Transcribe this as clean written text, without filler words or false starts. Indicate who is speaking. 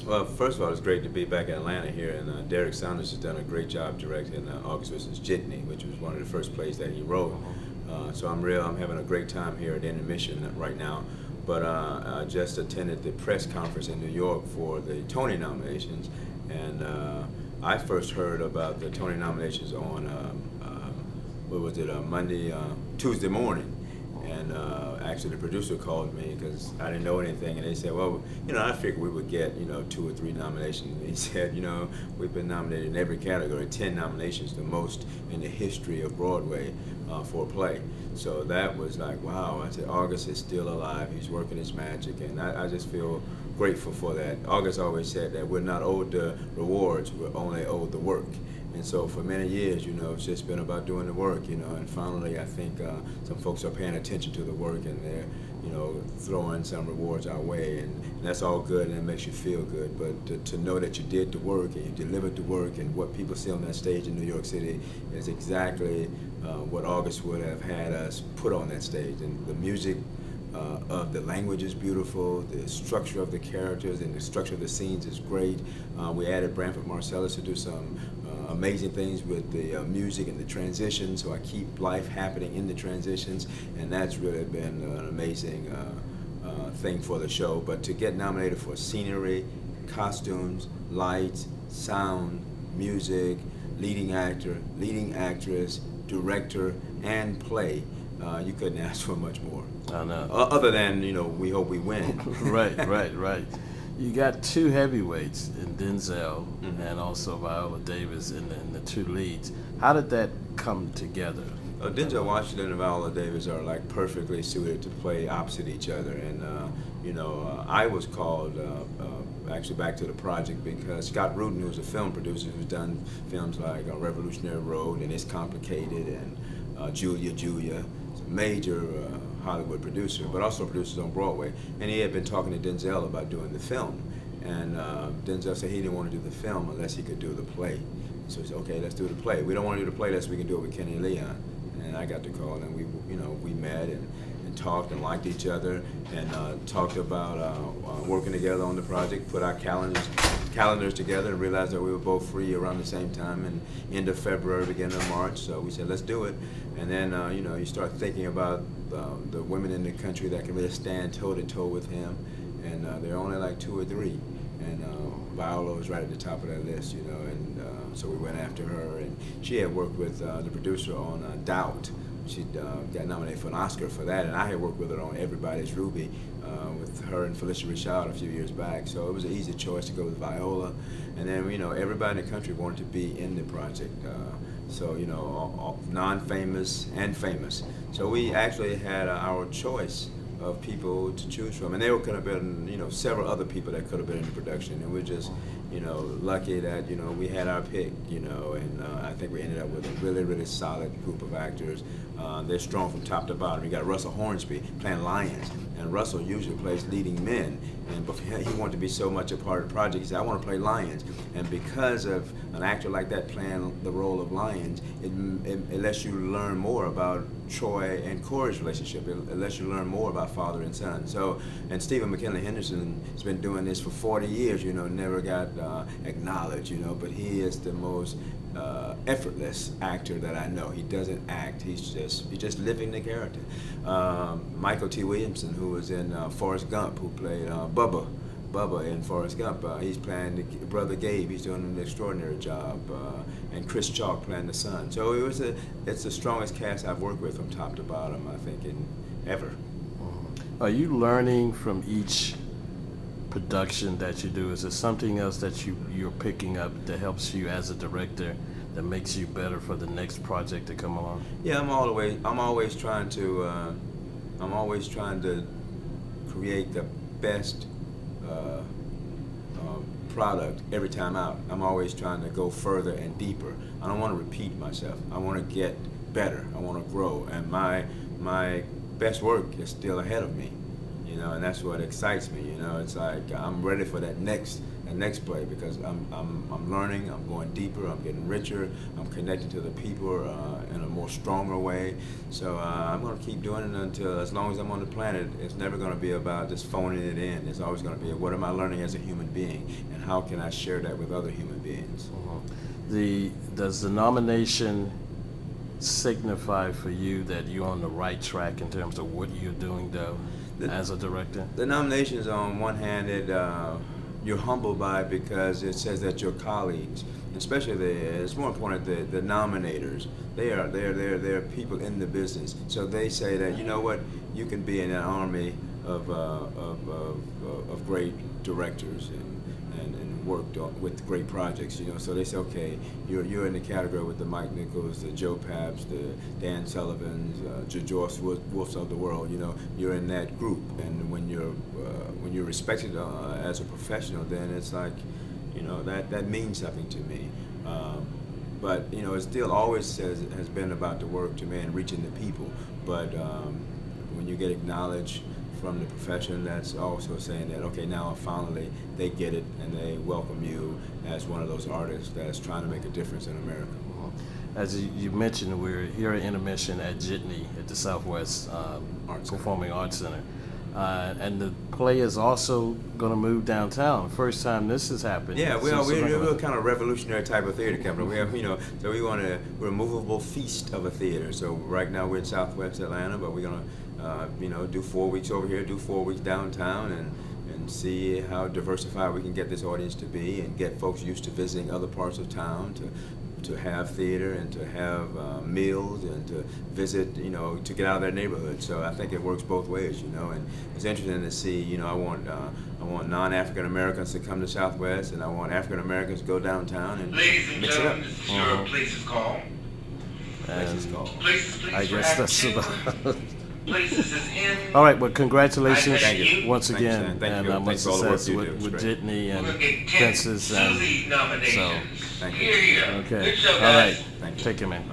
Speaker 1: Well, first of all, it's great to be back in Atlanta here, and Derek Saunders has done a great job directing August vs. Jitney, which was one of the first plays that he wrote. So I'm having a great time here at Intermission right now. But I just attended the press conference in New York for the Tony nominations, and I first heard about the Tony nominations on what was it, Tuesday morning. And actually, the producer called me because I didn't know anything, and they said, "Well, I figured we would get 2 or 3 nominations." And he said, "We've been nominated in every category, 10 nominations, the most in the history of Broadway for a play." So that was like, wow. I said, August is still alive. He's working his magic, and I just feel grateful for that. August always said that we're not owed the rewards; we're only owed the work. And so for many years, it's just been about doing the work, and finally I think some folks are paying attention to the work, and they're, throwing some rewards our way, and that's all good, and it makes you feel good. But to know that you did the work and you delivered the work, and what people see on that stage in New York City is exactly what August would have had us put on that stage. And the music of the language is beautiful, the structure of the characters and the structure of the scenes is great. We added Branford Marcellus to do some amazing things with the music and the transitions, so I keep life happening in the transitions, and that's really been an amazing thing for the show. But to get nominated for scenery, costumes, lights, sound, music, leading actor, leading actress, director, and play, you couldn't ask for much more.
Speaker 2: I know.
Speaker 1: Other than, we hope we win.
Speaker 2: Right. You got 2 heavyweights in Denzel and also Viola Davis in the 2 leads. How did that come together?
Speaker 1: Denzel Washington and Viola Davis are like perfectly suited to play opposite each other, and I was called actually back to the project because Scott Rudin, who's a film producer who's done films like Revolutionary Road and It's Complicated and Julia, it's a major Hollywood producer, but also produces on Broadway, and he had been talking to Denzel about doing the film, and Denzel said he didn't want to do the film unless he could do the play. So he said, okay, let's do the play. We don't want to do the play unless we can do it with Kenny Leon. And I got the call, and we met and talked and liked each other, and talked about working together on the project, put our calendars together, and realized that we were both free around the same time, and end of February, beginning of March. So we said, let's do it. And then you start thinking about the women in the country that can really stand toe-to-toe with him, and there are only like 2 or 3. And Viola was right at the top of that list, and so we went after her. And she had worked with the producer on Doubt. She got nominated for an Oscar for that, and I had worked with her on Everybody's Ruby with her and Felicia Rashad a few years back. So it was an easy choice to go with Viola. And then, everybody in the country wanted to be in the project. So, non-famous and famous. So we actually had our choice of people to choose from, and there could have been several other people that could have been in the production, and we're just lucky that we had our pick, and I think we ended up with a really, really solid group of actors. They're strong from top to bottom. You got Russell Hornsby playing lions, and Russell usually plays leading men, but he wanted to be so much a part of the project. He said, I want to play lions, and because of an actor like that playing the role of lions, it lets you learn more about Troy and Corey's relationship. It lets you learn more about father and son. So, and Stephen McKinley Henderson has been doing this for 40 years, never got acknowledged, but he is the most effortless actor that I know. He doesn't act, he's just living the character. Michael T. Williamson, who was in Forrest Gump, who played Bubba in Forrest Gump. He's playing Brother Gabe. He's doing an extraordinary job. And Chris Chalk playing the son. So it's the strongest cast I've worked with from top to bottom, I think, ever.
Speaker 2: Are you learning from each production that you do? Is there something else that you're picking up that helps you as a director, that makes you better for the next project to come along?
Speaker 1: Yeah, I'm always trying to create the best product every time out. I'm always trying to go further and deeper. I don't want to repeat myself. I want to get better. I want to grow, and my best work is still ahead of me. you know, and that's what excites me. You know, it's like I'm ready for that next play because I'm learning, I'm going deeper, I'm getting richer, I'm connecting to the people in a more stronger way. So I'm going to keep doing it until, as long as I'm on the planet. It's never going to be about just phoning it in. It's always going to be, what am I learning as a human being, and how can I share that with other human beings?
Speaker 2: Does the nomination signify for you that you're on the right track in terms of what you're doing, though, as a director?
Speaker 1: The nominations, on one hand, you're humbled by it because it says that your colleagues, especially it's more important, the nominators, they're people in the business. So they say that, you know what, you can be in an army of great directors and worked with great projects, you know. So they say, okay, you're in the category with the Mike Nichols, the Joe Paps, the Dan Sullivans, Joyce Wolfs of the world. You know, you're in that group, and when you're respected as a professional, then it's like, you know, that means something to me. But you know, it still always has been about the work to me and reaching the people. But when you get acknowledged from the profession, that's also saying that, okay, now finally they get it and they welcome you as one of those artists that's trying to make a difference in America.
Speaker 2: As you mentioned, we're here at intermission at Jitney at the Southwest Performing Arts Center. And the play is also going to move downtown. First time this has happened.
Speaker 1: Yeah, we're kind of revolutionary type of theater company. We have, you know, so we're a movable feast of a theater. So right now we're in Southwest Atlanta, but we're going to, you know, do 4 weeks over here, do 4 weeks downtown, and see how diversified we can get this audience to be, and get folks used to visiting other parts of town, to have theater and to have meals and to visit, you know, to get out of their neighborhood. So I think it works both ways, you know, and it's interesting to see, you know, I want non-African Americans to come to Southwest, and I want African Americans to go downtown and
Speaker 3: Ladies and
Speaker 1: mix it up.
Speaker 3: gentlemen, this is your Places Call.
Speaker 1: Places Call.
Speaker 3: Places, please.
Speaker 2: I guess that's about.
Speaker 3: Places is in.
Speaker 2: All right, well, congratulations
Speaker 3: Thank you.
Speaker 2: once
Speaker 1: Thank you,
Speaker 2: again,
Speaker 1: Stan. Thank
Speaker 2: and
Speaker 1: you.
Speaker 2: much
Speaker 1: Thanks for all the work
Speaker 2: success
Speaker 1: you do.
Speaker 2: with
Speaker 1: It's great.
Speaker 2: Jitney
Speaker 3: We're
Speaker 2: and
Speaker 3: gonna get 10
Speaker 2: Princess. And
Speaker 3: Suzy nominations.
Speaker 2: so,
Speaker 1: Thank you.
Speaker 3: Here, here.
Speaker 2: okay,
Speaker 3: Good show,
Speaker 2: all
Speaker 3: guys.
Speaker 2: right,
Speaker 1: Thank you.
Speaker 2: take care, man.